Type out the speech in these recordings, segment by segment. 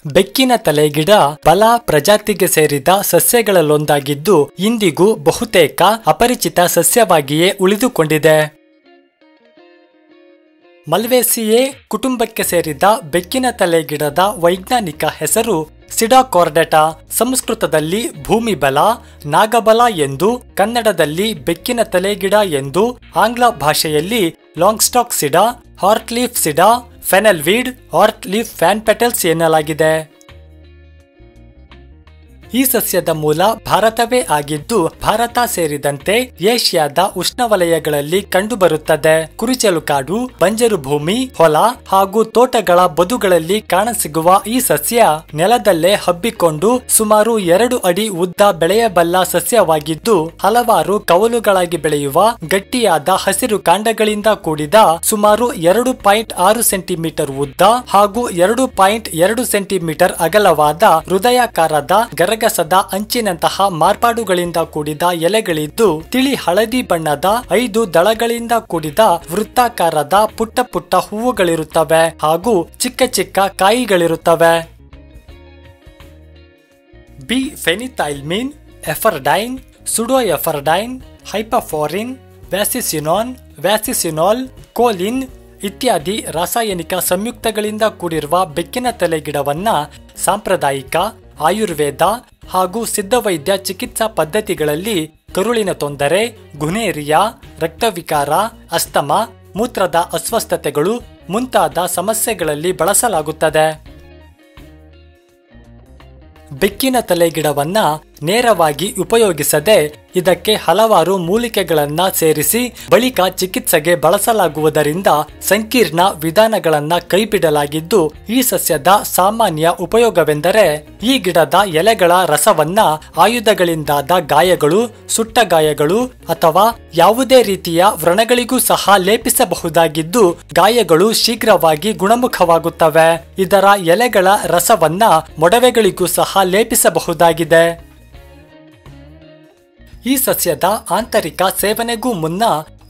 ಬೆಕ್ಕಿನ ತಲೆ ಗಿಡ ಬಲ ಪ್ರಜಾತಿಗೆ ಸೇರಿದ ಸಸ್ಯಗಳಲ್ಲೊಂದಾಗಿದ್ದು ಇಂದಿಗೂ ಬಹುತೇಕ ಅಪರಿಚಿತ ಸಸ್ಯವಾಗಿಯೇ ಉಳಿದುಕೊಂಡಿದೆ. ಮಲ್ವೇಸಿಯೇ ಕುಟುಂಬಕ್ಕೆ ಸೇರಿದ ಬೆಕ್ಕಿನ ತಲೆ ಗಿಡದ ವೈಜ್ಞಾನಿಕ ಹೆಸರು ಸಿಡಾಕಾರ್ಡೇಟಾ. ಸಂಸ್ಕೃತದಲ್ಲಿ ಭೂಮಿ ಬಲ, ನಾಗಬಲ ಎಂದು, ಕನ್ನಡದಲ್ಲಿ ಬೆಕ್ಕಿನ ತಲೆ ಗಿಡ ಎಂದು, ಆಂಗ್ಲ ಭಾಷೆಯಲ್ಲಿ ಲಾಂಗ್ಸ್ಟಾಕ್ ಸಿಡಾ, ಹಾರ್ಟ್ಲೀಫ್ ಸಿಡಾ, ಫೆನೆಲ್ವೀಡ್, ಹಾರ್ಟ್ಲೀಫ್ ಫ್ಯಾನ್ ಪೆಟಲ್ಸ್ ಎನ್ನಲಾಗಿದೆ. ಈ ಸಸ್ಯದ ಮೂಲ ಭಾರತವೇ ಆಗಿದ್ದು ಭಾರತ ಸೇರಿದಂತೆ ಏಷ್ಯಾದ ಉಷ್ಣವಲಯಗಳಲ್ಲಿ ಕಂಡುಬರುತ್ತದೆ. ಕುರುಚಲು ಬಂಜರು ಭೂಮಿ, ಹೊಲ ಹಾಗೂ ತೋಟಗಳ ಬದುಗಳಲ್ಲಿ ಕಾಣಸಿಗುವ ಈ ಸಸ್ಯ ನೆಲದಲ್ಲೇ ಹಬ್ಬಿಕೊಂಡು ಸುಮಾರು 2 ಅಡಿ ಉದ್ದ ಬೆಳೆಯಬಲ್ಲ ಸಸ್ಯವಾಗಿದ್ದು ಹಲವಾರು ಕವಲುಗಳಾಗಿ ಬೆಳೆಯುವ ಗಟ್ಟಿಯಾದ ಹಸಿರು ಕಾಂಡಗಳಿಂದ ಕೂಡಿದ ಸುಮಾರು 2.6 ಸೆಂಟಿಮೀಟರ್ ಉದ್ದ ಹಾಗೂ 2.2 ಸೆಂಟಿಮೀಟರ್ ಅಗಲವಾದ ಹೃದಯಾಕಾರದ ಗರಗಸದ ಅಂಚಿನಂತಹ ಮಾರ್ಪಾಡುಗಳಿಂದ ಕೂಡಿದ ಎಲೆಗಳಿದ್ದು ತಿಳಿ ಹಳದಿ ಬಣ್ಣದ 5 ದಳಗಳಿಂದ ಕೂಡಿದ ವೃತ್ತಾಕಾರದ ಪುಟ್ಟ ಪುಟ್ಟ ಹೂವುಗಳಿರುತ್ತವೆ ಹಾಗೂ ಚಿಕ್ಕ ಚಿಕ್ಕ ಕಾಯಿಗಳಿರುತ್ತವೆ. ಬಿ ಫೆನಿಥೈಲ್ಮೀನ್, ಎಫರ್ಡೈನ್, ಸುಡೋಎಫರ್ಡೈನ್, ಹೈಪಫೋರಿನ್, ವ್ಯಾಸಿಸಿನಾಲ್, ಕೋಲಿನ್ ಇತ್ಯಾದಿ ರಾಸಾಯನಿಕ ಸಂಯುಕ್ತಗಳಿಂದ ಕೂಡಿರುವ ಬೆಕ್ಕಿನ ತಲೆ ಗಿಡವನ್ನ ಸಾಂಪ್ರದಾಯಿಕ ಆಯುರ್ವೇದ ಹಾಗೂ ಸಿದ್ಧವೈದ್ಯ ಚಿಕಿತ್ಸಾ ಪದ್ಧತಿಗಳಲ್ಲಿ ಕರುಳಿನ ತೊಂದರೆ, ಗುನೇರಿಯಾ, ರಕ್ತವಿಕಾರ, ಅಸ್ತಮ, ಮೂತ್ರದ ಅಸ್ವಸ್ಥತೆಗಳು ಮುಂತಾದ ಸಮಸ್ಯೆಗಳಲ್ಲಿ ಬಳಸಲಾಗುತ್ತದೆ. ಬೆಕ್ಕಿನ ತಲೆ ಗಿಡವನ್ನ ನೇರವಾಗಿ ಉಪಯೋಗಿಸದೆ ಇದಕ್ಕೆ ಹಲವಾರು ಮೂಲಿಕೆಗಳನ್ನ ಸೇರಿಸಿ ಬಳಿಕ ಚಿಕಿತ್ಸೆಗೆ ಬಳಸಲಾಗುವುದರಿಂದ ಸಂಕೀರ್ಣ ವಿಧಾನಗಳನ್ನ ಕೈಬಿಡಲಾಗಿದ್ದು ಈ ಸಸ್ಯದ ಸಾಮಾನ್ಯ ಉಪಯೋಗವೆಂದರೆ ಈ ಗಿಡದ ಎಲೆಗಳ ರಸವನ್ನ ಆಯುಧಗಳಿಂದಾದ ಗಾಯಗಳು, ಸುಟ್ಟ ಗಾಯಗಳು ಅಥವಾ ಯಾವುದೇ ರೀತಿಯ ವ್ರಣಗಳಿಗೂ ಸಹ ಲೇಪಿಸಬಹುದಾಗಿದ್ದು ಗಾಯಗಳು ಶೀಘ್ರವಾಗಿ ಗುಣಮುಖವಾಗುತ್ತವೆ. ಇದರ ಎಲೆಗಳ ರಸವನ್ನ ಮೊಡವೆಗಳಿಗೂ ಸಹ ಲೇಪಿಸಬಹುದಾಗಿದೆ. ಈ ಸಸ್ಯದ ಆಂತರಿಕ ಸೇವನೆಗೂ ಮುನ್ನ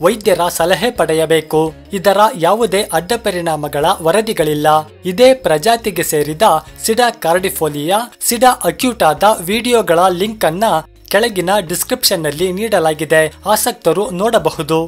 ವೈದ್ಯರ ಸಲಹೆ ಪಡೆಯಬೇಕು. ಇದರ ಯಾವುದೇ ಅಡ್ಡ ಪರಿಣಾಮಗಳ ವರದಿಗಳಿಲ್ಲ. ಇದೇ ಪ್ರಜಾತಿಗೆ ಸೇರಿದ ಸಿಡಾ ಕಾರ್ಡಿಫೋಲಿಯಾ, ಸಿಡಾ ಅಕ್ಯೂಟಾದ ವಿಡಿಯೋಗಳ ಲಿಂಕ್ ಅನ್ನ ಕೆಳಗಿನ ಡಿಸ್ಕ್ರಿಪ್ಷನ್ ನಲ್ಲಿ ನೀಡಲಾಗಿದೆ. ಆಸಕ್ತರು ನೋಡಬಹುದು.